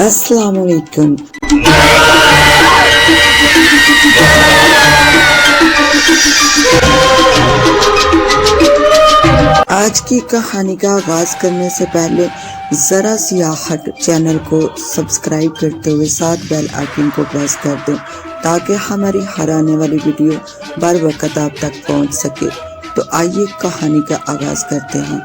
अस्सलाम वालेकुम। आज की कहानी का आगाज करने से पहले जरा सियाहट चैनल को सब्सक्राइब करते हुए साथ बेल आइकन को प्रेस कर दें ताकि हमारी हर आने वाली वीडियो बर वक्त आप तक पहुंच सके। तो आइए कहानी का आगाज करते हैं।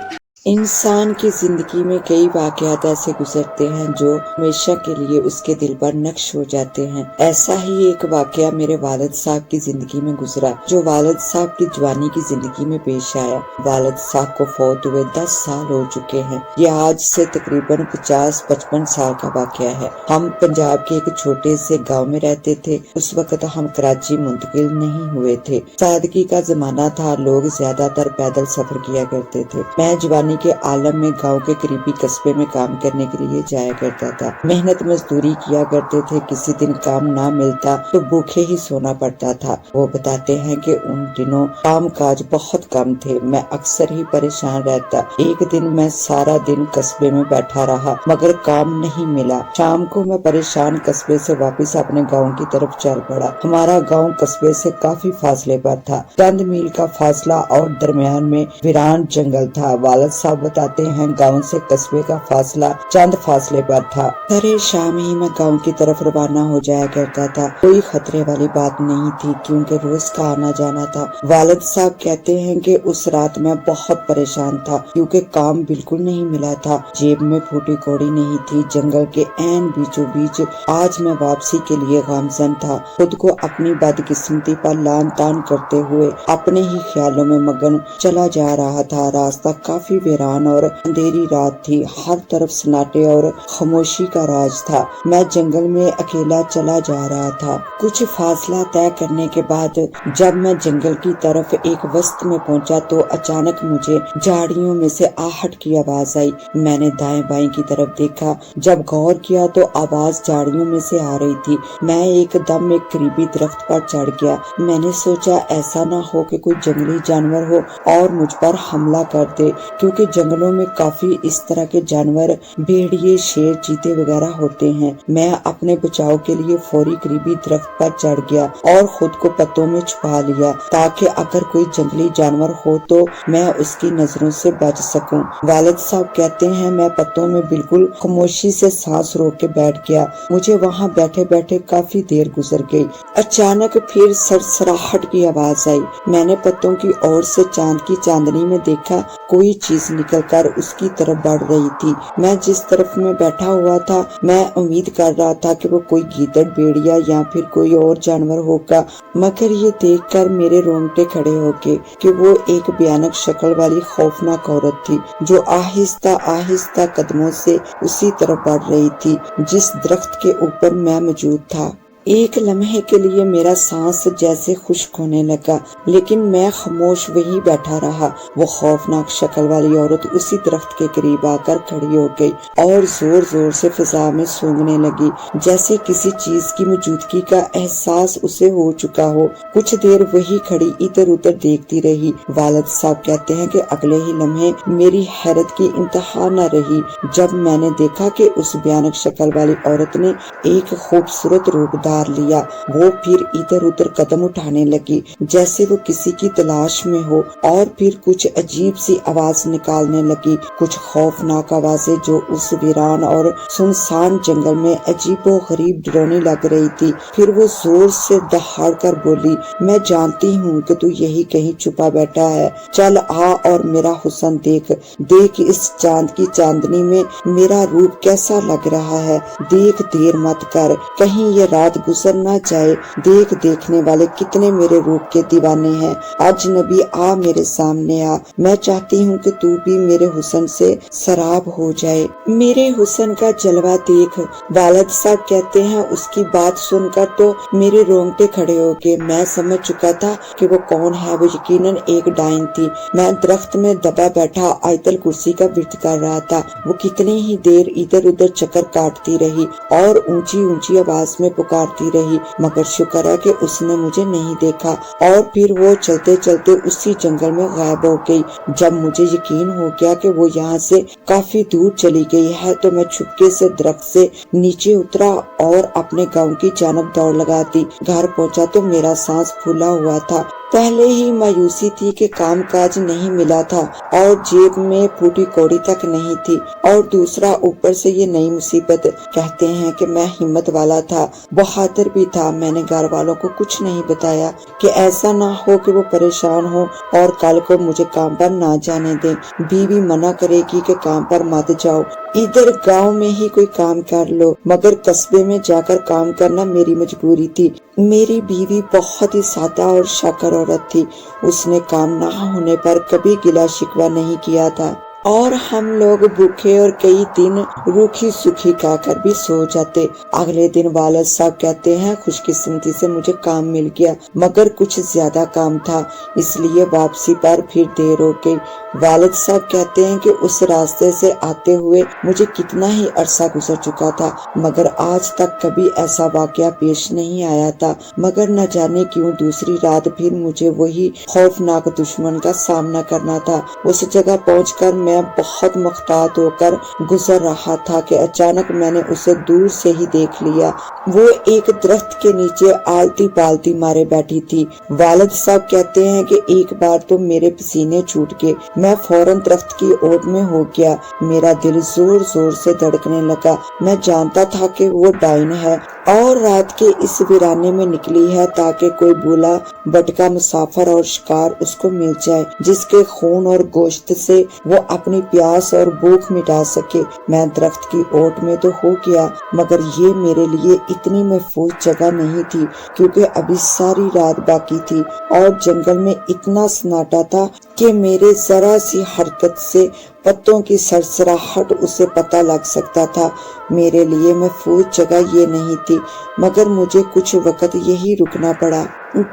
इंसान की जिंदगी में कई वाकयात ऐसे गुजरते हैं जो हमेशा के लिए उसके दिल पर नक्श हो जाते हैं। ऐसा ही एक वाकया मेरे वालिद साहब की जिंदगी में गुजरा जो वालिद साहब की जवानी की जिंदगी में पेश आया। वालिद साहब को फौत हुए 10 साल हो चुके हैं। ये आज से तकरीबन 50-55 साल का वाकया है। हम पंजाब के एक छोटे से गाँव में रहते थे। उस वक्त हम कराची मुंतकिल नहीं हुए थे। सादगी का जमाना था, लोग ज्यादातर पैदल सफर किया करते थे। मैं जवानी के आलम में गांव के करीबी कस्बे में काम करने के लिए जाया करता था। मेहनत मजदूरी किया करते थे। किसी दिन काम ना मिलता तो भूखे ही सोना पड़ता था। वो बताते हैं कि उन दिनों काम काज बहुत कम थे। मैं अक्सर ही परेशान रहता। एक दिन मैं सारा दिन कस्बे में बैठा रहा मगर काम नहीं मिला। शाम को मैं परेशान कस्बे से वापस अपने गाँव की तरफ चल पड़ा। हमारा गाँव कस्बे से काफी फासले पर था, चंद मील का फासला और दरमियान में वीरान जंगल था। वालिद साहब बताते हैं गांव से कस्बे का फासला चंद फासले पर था। सरे शाम ही मैं गांव की तरफ रवाना हो जाया करता था। कोई खतरे वाली बात नहीं थी क्योंकि रोज का आना जाना था। वालिद साहब कहते हैं कि उस रात मैं बहुत परेशान था क्योंकि काम बिल्कुल नहीं मिला था। जेब में फूटी कौड़ी नहीं थी। जंगल के ऐन बीचों बीच आज मैं वापसी के लिए गामजन था। खुद को अपनी बदकिस्मती पर लान तान करते हुए अपने ही ख्यालों में मगन चला जा रहा था। रास्ता काफी वीरान और अंधेरी रात थी। हर तरफ सन्नाटे और खामोशी का राज था। मैं जंगल में अकेला चला जा रहा था। कुछ फासला तय करने के बाद जब मैं जंगल की तरफ एक वस्त में पहुंचा तो अचानक मुझे झाड़ियों में से आहट की आवाज आई। मैंने दाएं बाएं की तरफ देखा। जब गौर किया तो आवाज झाड़ियों में से आ रही थी। मैं एकदम एक करीबी दरख्त पर चढ़ गया। मैंने सोचा ऐसा ना हो कि कोई जंगली जानवर हो और मुझ पर हमला कर दे क्योंकि जंगलों में काफी इस तरह के जानवर भेड़िए, शेर, चीते वगैरह होते हैं। मैं अपने बचाव के लिए फौरी करीबी दरख्त पर चढ़ गया और खुद को पत्तों में छुपा लिया ताकि अगर कोई जंगली जानवर हो तो मैं उसकी नजरों से बच सकूं। वालिद साहब कहते हैं मैं पत्तों में बिल्कुल खामोशी से सांस रोक के बैठ गया। मुझे वहाँ बैठे बैठे काफी देर गुजर गई। अचानक फिर सरसराहट की आवाज आई। मैंने पत्तों की ओर से चांद की चांदनी में देखा कोई चीज निकलकर उसकी तरफ बढ़ रही थी। मैं जिस तरफ में बैठा हुआ था मैं उम्मीद कर रहा था कि वो कोई गीदड़, भेड़िया या फिर कोई और जानवर होगा मगर ये देखकर मेरे रोंगटे खड़े हो गए कि वो एक भयानक शक्ल वाली खौफनाक औरत थी जो आहिस्ता आहिस्ता कदमों से उसी तरफ बढ़ रही थी जिस दरख्त के ऊपर मैं मौजूद था। एक लम्हे के लिए मेरा सांस जैसे खुश्क होने लगा लेकिन मैं खामोश वहीं बैठा रहा। वो खौफनाक शक्ल वाली औरत उसी दरख्त के करीब आकर खड़ी हो गई और जोर जोर से फिजा में सूंघने लगी जैसे किसी चीज की मौजूदगी का एहसास उसे हो चुका हो। कुछ देर वही खड़ी इधर उधर देखती रही। वालिद साहब कहते हैं कि अगले ही लम्हे मेरी हैरत की इंतहा न रही जब मैंने देखा कि उस भयानक शक्ल वाली औरत ने एक खूबसूरत रूप लिया। वो फिर इधर उधर कदम उठाने लगी जैसे वो किसी की तलाश में हो और फिर कुछ अजीब सी आवाज निकालने लगी, कुछ खौफनाक आवाजें जो उस वीरान और सुनसान जंगल में अजीबो गरीब डरावनी लग रही थी। फिर वो जोर से दहाड़ कर बोली, मैं जानती हूँ कि तू यही कहीं छुपा बैठा है। चल आ और मेरा हुस्न देख। देख इस चांद की चांदनी में मेरा रूप कैसा लग रहा है। देख, देर मत कर, कहीं ये रात गुजर ना जाए। देख, देखने वाले कितने मेरे रूप के दीवाने हैं। अजनबी आ मेरे सामने आ। मैं चाहती हूँ कि तू भी मेरे हुस्न से सराब हो जाए। मेरे हुस्न का जलवा देख। वालिद साहब कहते हैं उसकी बात सुनकर तो मेरे रोंगटे खड़े हो गए। मैं समझ चुका था कि वो कौन है। वो यकीनन एक डाइन थी। मैं दरख्त में दबा बैठा आयतल कुर्सी का विर्द कर रहा था। वो कितनी ही देर इधर उधर चक्कर काटती रही और ऊंची ऊंची आवाज में पुकार मारती रही, मगर शुक्र है कि उसने मुझे नहीं देखा और फिर वो चलते चलते उसी जंगल में गायब हो गई। जब मुझे यकीन हो गया कि वो यहाँ से काफी दूर चली गई है तो मैं छुपके से दरख्त से नीचे उतरा और अपने गांव की जानब दौड़ लगा दी। घर पहुंचा तो मेरा सांस फूला हुआ था। पहले ही मायूसी थी कि काम काज नहीं मिला था और जेब में फूटी कौड़ी तक नहीं थी, और दूसरा ऊपर से ये नई मुसीबत। कहते हैं कि मैं हिम्मत वाला था, बहादुर भी था। मैंने घर वालों को कुछ नहीं बताया कि ऐसा ना हो कि वो परेशान हो और कल को मुझे काम पर ना जाने दें। बीवी मना करेगी कि काम पर मत जाओ, इधर गांव में ही कोई काम कर लो, मगर कस्बे में जाकर काम करना मेरी मजबूरी थी। मेरी बीवी बहुत ही सादा और शाकर औरत थी। उसने काम ना होने पर कभी गिला शिकवा नहीं किया था और हम लोग भूखे और कई दिन रूखी सूखी खाकर भी सो जाते। अगले दिन वालिद साहब कहते हैं खुशकिस्मती से मुझे काम मिल गया, मगर कुछ ज्यादा काम था, इसलिए वापसी पर फिर देर हो गई। वालिद साहब कहते हैं कि उस रास्ते से आते हुए मुझे कितना ही अरसा गुजर चुका था, मगर आज तक कभी ऐसा वाकया पेश नहीं आया था। मगर न जाने क्यों दूसरी रात फिर मुझे वही खौफनाक दुश्मन का सामना करना था। उस जगह पहुंचकर मैं बहुत मुख्तात होकर गुजर रहा था कि अचानक मैंने उसे दूर से ही देख लिया। वो एक दरख्त के नीचे आलती पालती मारे बैठी थी। वालिद साहब कहते हैं कि एक बार तो मेरे पसीने छूट गए। मैं फौरन दरख्त की ओट में हो गया। मेरा दिल जोर जोर से धड़कने लगा। मैं जानता था कि वो डाइन है और रात के इस वीराने में निकली है ताकि कोई भूला भटका मुसाफिर और शिकार उसको मिल जाए, जिसके खून और गोश्त से वो अपनी प्यास और भूख मिटा सके। मैं दरख्त की ओट में तो हो गया, मगर ये मेरे लिए इतनी महफूज जगह नहीं थी, क्योंकि अभी सारी रात बाकी थी और जंगल में इतना सन्नाटा था कि मेरे जरा सी हरकत से पत्तों की सरसराहट उसे पता लग सकता था। मेरे लिए महफूज जगह ये नहीं थी, मगर मुझे कुछ वक्त यही रुकना पड़ा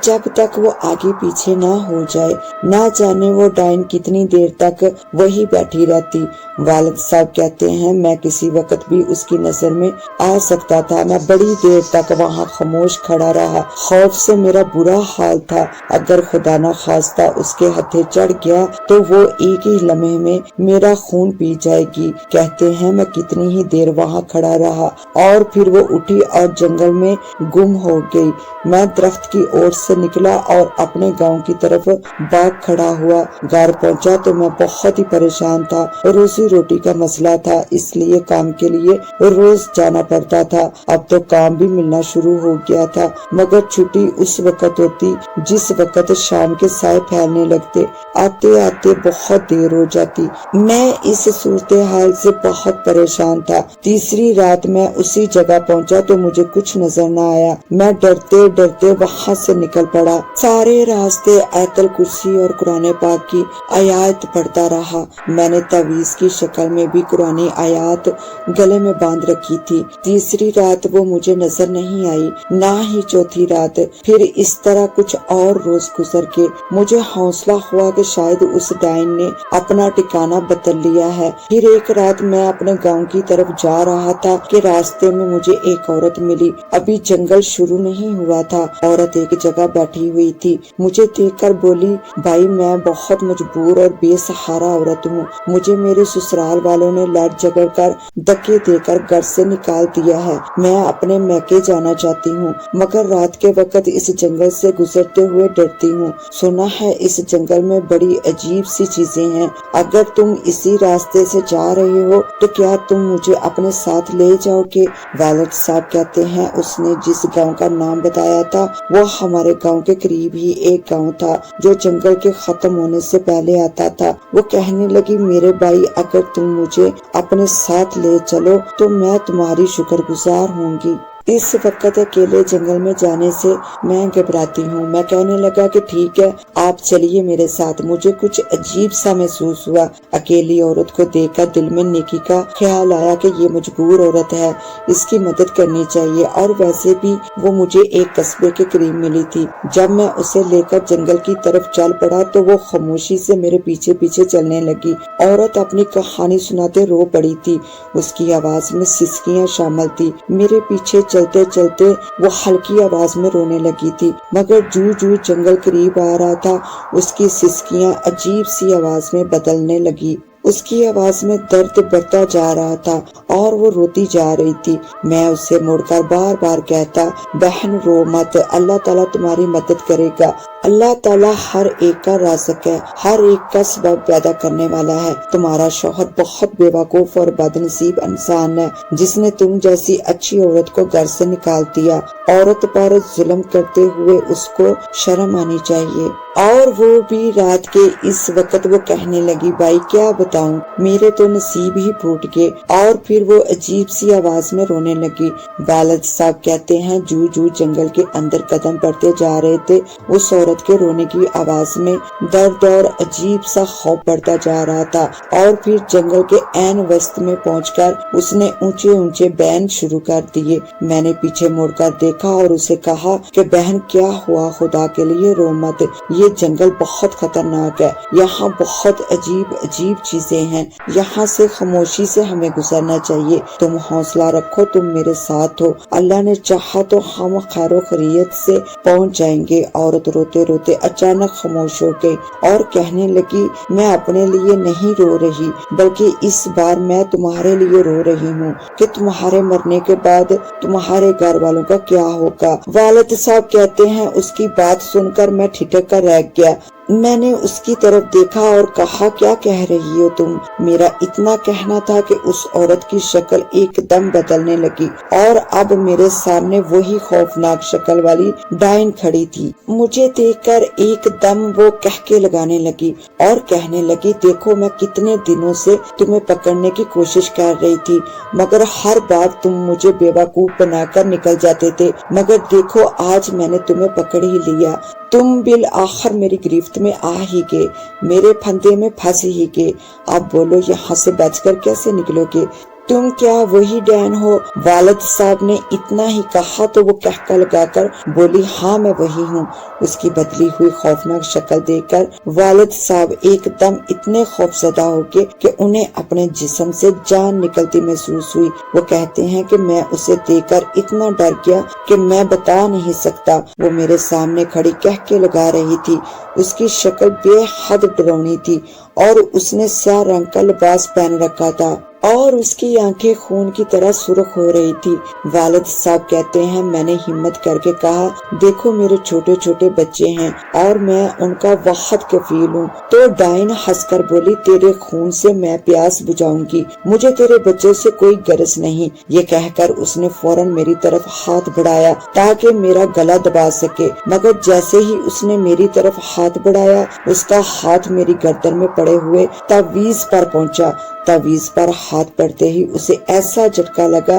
जब तक वो आगे पीछे ना हो जाए। ना जाने वो डाइन कितनी देर तक वही बैठी रहती। वालिद साहब कहते हैं मैं किसी वक्त भी उसकी नजर में आ सकता था। मैं बड़ी देर तक वहाँ खामोश खड़ा रहा। खौफ से मेरा बुरा हाल था। अगर खुदा ना खास्ता उसके हथे चढ़ गया तो वो एक ही लम्हे में मेरा खून पी जाएगी। कहते हैं मैं कितनी ही देर वहाँ खड़ा रहा और फिर वो उठी और जंगल में गुम हो गई। मैं दरख्त की ओर से निकला और अपने गांव की तरफ भाग खड़ा हुआ। घर पहुंचा तो मैं बहुत ही परेशान था। रोजी रोटी का मसला था, इसलिए काम के लिए रोज जाना पड़ता था। अब तो काम भी मिलना शुरू हो गया था, मगर छुट्टी उस वक्त होती जिस वक्त शाम के साए फैलने लगते। आते आते बहुत देर हो जाती। मैं इस सूरत हाल से बहुत परेशान था। तीसरी रात मैं उसी जगह पहुंचा तो मुझे कुछ नजर न आया। मैं डरते डरते वहाँ से निकल पड़ा। सारे रास्ते आयतल कुर्सी और कुरान पाक की आयत पढ़ता रहा। मैंने तावीज की शक्ल में भी कुरानी आयत गले में बांध रखी थी। तीसरी रात वो मुझे नजर नहीं आई, ना ही चौथी रात। फिर इस तरह कुछ और रोज गुजर के मुझे हौसला हुआ कि शायद उस डाइन ने अपना ठिकाना बदल लिया है। फिर एक रात मैं अपने गांव की तरफ जा रहा था कि रास्ते में मुझे एक औरत मिली। अभी जंगल शुरू नहीं हुआ था। औरत एक जगह बैठी हुई थी। मुझे देखकर बोली, भाई मैं बहुत मजबूर और बेसहारा औरत हूँ। मुझे मेरे ससुराल वालों ने लड़ झगड़ कर धक्के देकर घर से निकाल दिया है। मैं अपने मैके जाना चाहती हूँ, मगर रात के वक्त इस जंगल से गुजरते हुए डरती हूँ। सुना है इस जंगल में बड़ी अजीब सी चीजें हैं। अगर तुम इसी रास्ते से जा रहे हो तो क्या तुम मुझे अपने साथ ले जाओगे? वालिद साहब कहते हैं उसने जिस गांव का नाम बताया था वो हमारे गांव के करीब ही एक गांव था जो जंगल के खत्म होने से पहले आता था। वो कहने लगी, मेरे भाई अगर तुम मुझे अपने साथ ले चलो तो मैं तुम्हारी शुक्रगुजार होंगी। इस वक्त अकेले जंगल में जाने से मैं घबराती हूँ। मैं कहने लगा कि ठीक है, आप चलिए मेरे साथ। मुझे कुछ अजीब सा महसूस हुआ। अकेली औरत को देखकर दिल में नेकी का ख्याल आया कि ये मजबूर औरत है, इसकी मदद करनी चाहिए। और वैसे भी वो मुझे एक कस्बे के करीब मिली थी। जब मैं उसे लेकर जंगल की तरफ चल पड़ा तो वो खामोशी से मेरे पीछे पीछे चलने लगी। औरत अपनी कहानी सुनाते रो पड़ी थी। उसकी आवाज में सिसकियां शामिल थी। मेरे पीछे چلتے چلتے وہ ہلکی آواز میں رونے لگی تھی، مگر جو جنگل قریب آ رہا تھا اس کی سسکیاں عجیب سی آواز میں بدلنے لگی۔ اس کی آواز میں درد بڑھتا جا رہا تھا اور وہ روتی جا رہی تھی۔ میں اسے مڑ کر بار بار کہتا، بہن رو مت، اللہ تعالیٰ تمہاری مدد کرے گا، اللہ تعالیٰ ہر ایک کا رازق ہے، ہر ایک کا سبب پیدا کرنے والا ہے۔ تمہارا شوہر بہت بے وقوف اور بد نصیب انسان ہے جس نے تم جیسی اچھی عورت کو گھر سے نکال دیا۔ عورت پر ظلم کرتے ہوئے اس کو شرم آنی چاہیے۔ اور وہ بھی رات کے اس وقت وہ کہنے لگی، بھائی کیا بتاؤں، میرے تو نصیب ہی پھوٹ گئے۔ اور پھر وہ عجیب سی آواز میں رونے لگی۔ والد صاحب کہتے ہیں جو جنگل کے اندر قدم بڑھتے جا رہے تھے اس عورت کے رونے کی آواز میں درد اور عجیب سا خوف بڑھتا جا رہا تھا، اور پھر جنگل کے عین وسط میں پہنچ کر اس نے اونچے اونچے بین شروع کر دیے۔ میں نے پیچھے مڑ کر دیکھا اور اسے کہا کہ بہن کیا ہوا، خدا کے لیے رو مت، یہ جنگل بہت خطرناک ہے، یہاں بہت عجیب چیزیں ہیں، یہاں سے خاموشی سے ہمیں گزرنا چاہیے، تم حوصلہ رکھو، تم میرے ساتھ ہو، اللہ نے چاہا تو ہم خیر و خیریت سے پہنچ جائیں گے۔ عورت روتے روتے اچانک خاموش ہو گئی اور کہنے لگی، میں اپنے لیے نہیں رو رہی بلکہ اس بار میں تمہارے لیے رو رہی ہوں کہ تمہارے مرنے کے بعد تمہارے گھر والوں کا کیا ہوگا۔ والد صاحب کہتے ہیں اس کی بات سن کر میں ٹھٹک کر رہ گیا۔ میں نے اس کی طرف دیکھا اور کہا، کیا کہہ رہی ہو تم؟ میرا اتنا کہنا تھا کہ اس عورت کی شکل ایک دم بدلنے لگی اور اب میرے سامنے وہی خوفناک شکل والی ڈائن کھڑی تھی۔ مجھے دیکھ کر ایک دم وہ کہکے لگانے لگی اور کہنے لگی، دیکھو میں کتنے دنوں سے تمہیں پکڑنے کی کوشش کر رہی تھی مگر ہر بار تم مجھے بے وقوف بنا کر نکل جاتے تھے، مگر دیکھو آج میں نے تمہیں پکڑ ہی لیا، تم بالآخر میری گرفت میں آ ہی گئے، میرے پھندے میں پھنس ہی گئے، اب بولو یہاں سے بچ کر کیسے نکلو گے؟ تم کیا وہی ڈین ہو؟ والد صاحب نے اتنا ہی کہا تو وہ کہکا لگا کر بولی، ہاں میں وہی ہوں۔ اس کی بدلی ہوئی خوفناک شکل دیکھ کر والد صاحب ایک دم اتنے خوفزدہ ہو گئے کہ انہیں اپنے جسم سے جان نکلتی محسوس ہوئی۔ وہ کہتے ہیں کہ میں اسے دیکھ کر اتنا ڈر گیا کہ میں بتا نہیں سکتا۔ وہ میرے سامنے کھڑی کہکے لگا رہی تھی، اس کی شکل بے حد ڈراؤنی تھی اور اس نے سیاہ رنگ کا لباس پہن رکھا تھا اور اس کی آنکھیں خون کی طرح سرخ ہو رہی تھی۔ والد صاحب کہتے ہیں میں نے ہمت کر کے کہا، دیکھو میرے چھوٹے چھوٹے بچے ہیں اور میں ان کا بہت کفیل ہوں۔ تو ڈائن ہنس کر بولی، تیرے خون سے میں پیاس بجھاؤں گی، مجھے تیرے بچوں سے کوئی غرض نہیں۔ یہ کہہ کر اس نے فوراً میری طرف ہاتھ بڑھایا تاکہ میرا گلا دبا سکے، مگر جیسے ہی اس نے میری طرف ہاتھ بڑھایا اس کا ہاتھ میری گردن میں پڑے ہوئے تعویذ پر پہنچا۔ تعویذ پر ہاتھ پڑتے ہی اسے ایسا جھٹکا لگا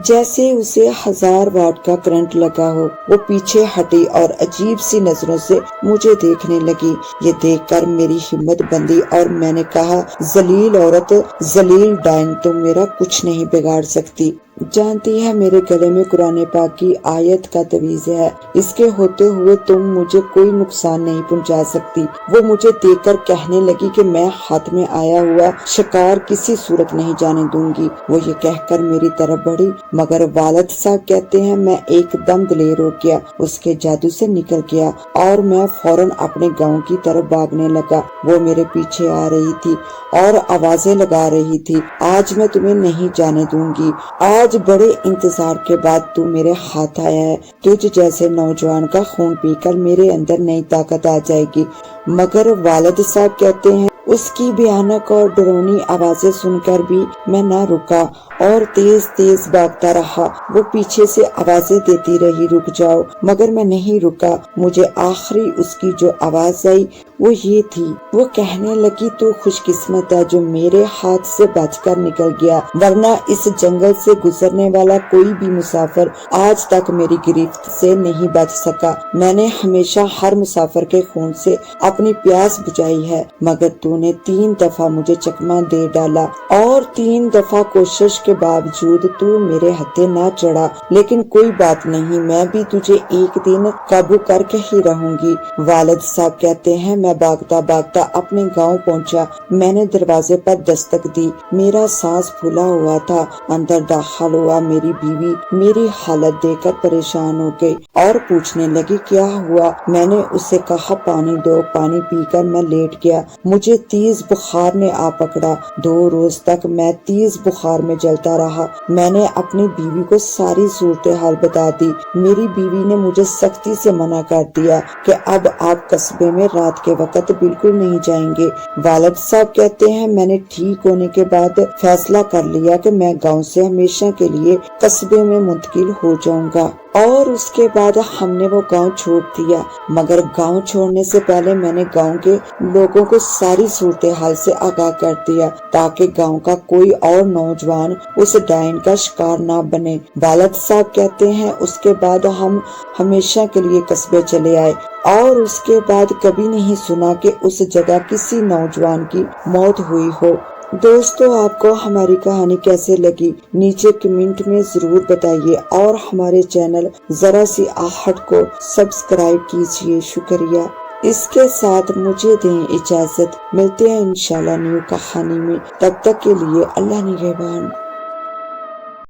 جیسے اسے 1000 واٹ کا کرنٹ لگا ہو۔ وہ پیچھے ہٹی اور عجیب سی نظروں سے مجھے دیکھنے لگی۔ یہ دیکھ کر میری ہمت بندھی اور میں نے کہا، ذلیل عورت، ذلیل ڈائن، تم میرا کچھ نہیں بگاڑ سکتی۔ جانتی ہے میرے گلے میں قرآن پاک کی آیت کا تعویذ ہے، اس کے ہوتے ہوئے تم مجھے کوئی نقصان نہیں پہنچا سکتی۔ وہ مجھے دیکھ کر کہنے لگی کہ میں ہاتھ میں آیا ہوا شکار کسی صورت نہیں جانے دوں گی۔ وہ یہ کہہ کر میری طرف بڑھی، مگر والد صاحب کہتے ہیں میں ایک دم دلیر ہو گیا، اس کے جادو سے نکل گیا اور میں فوراً اپنے گاؤں کی طرف بھاگنے لگا۔ وہ میرے پیچھے آ رہی تھی اور آوازیں لگا رہی تھی، آج میں تمہیں نہیں جانے دوں گی، آج بڑے انتظار کے بعد تو میرے ہاتھ آیا ہے، تجھ جیسے نوجوان کا خون پی کر میرے اندر نئی طاقت آ جائے گی۔ مگر والد صاحب کہتے ہیں اس کی بھیانک اور ڈرونی آوازیں سن کر بھی میں نہ رکا اور تیز تیز بھاگتا رہا۔ وہ پیچھے سے آوازیں دیتی رہی، رک جاؤ، مگر میں نہیں رکا۔ مجھے آخری اس کی جو آواز آئی وہ یہ تھی، وہ کہنے لگی، تو خوش قسمت ہے جو میرے ہاتھ سے بچ کر نکل گیا، ورنہ اس جنگل سے گزرنے والا کوئی بھی مسافر آج تک میری گرفت سے نہیں بچ سکا۔ میں نے ہمیشہ ہر مسافر کے خون سے اپنی پیاس بجھائی ہے، مگر تو نے 3 دفعہ مجھے چکما دے ڈالا اور 3 دفعہ کوشش کے باوجود تو میرے ہتھے نہ چڑھا، لیکن کوئی بات نہیں، میں بھی تجھے ایک دن قابو کر کے ہی رہوں گی۔ والد صاحب کہتے ہیں میں بھاگتا بھاگتا اپنے گاؤں پہنچا۔ میں نے دروازے پر دستک دی، میرا سانس پھولا ہوا تھا۔ اندر داخل حال ہوا؟ میری بیوی میری حالت دیکھ کر پریشان ہو گئی اور پوچھنے لگی کیا ہوا؟ میں نے اسے کہا پانی دو۔ پانی پی کر میں لیٹ گیا۔ مجھے تیز بخار نے آ پکڑا۔ 2 روز تک میں تیز بخار میں جلتا رہا۔ میں نے اپنی بیوی کو ساری صورتحال بتا دی۔ میری بیوی نے مجھے سختی سے منع کر دیا کہ اب آپ قصبے میں رات کے وقت بالکل نہیں جائیں گے۔ والد صاحب کہتے ہیں میں نے ٹھیک ہونے کے بعد فیصلہ کر لیا کہ میں گاؤں سے ہمیشہ کے لیے قصبے میں منتقل ہو جاؤں گا، اور اس کے بعد ہم نے وہ گاؤں چھوڑ دیا۔ مگر گاؤں چھوڑنے سے پہلے میں نے گاؤں کے لوگوں کو ساری صورتحال سے آگاہ کر دیا تاکہ گاؤں کا کوئی اور نوجوان اس ڈائن کا شکار نہ بنے۔ والد صاحب کہتے ہیں اس کے بعد ہم ہمیشہ کے لیے قصبے چلے آئے، اور اس کے بعد کبھی نہیں سنا کہ اس جگہ کسی نوجوان کی موت ہوئی ہو۔ دوستو، آپ کو ہماری کہانی کیسے لگی؟ نیچے کمنٹ میں ضرور بتائیے، اور ہمارے چینل ذرا سی آہٹ کو سبسکرائب کیجیے۔ شکریہ۔ اس کے ساتھ مجھے دیں اجازت، ملتے ہیں انشاءاللہ نیو کہانی میں۔ تب تک کے لیے اللہ نگہبان۔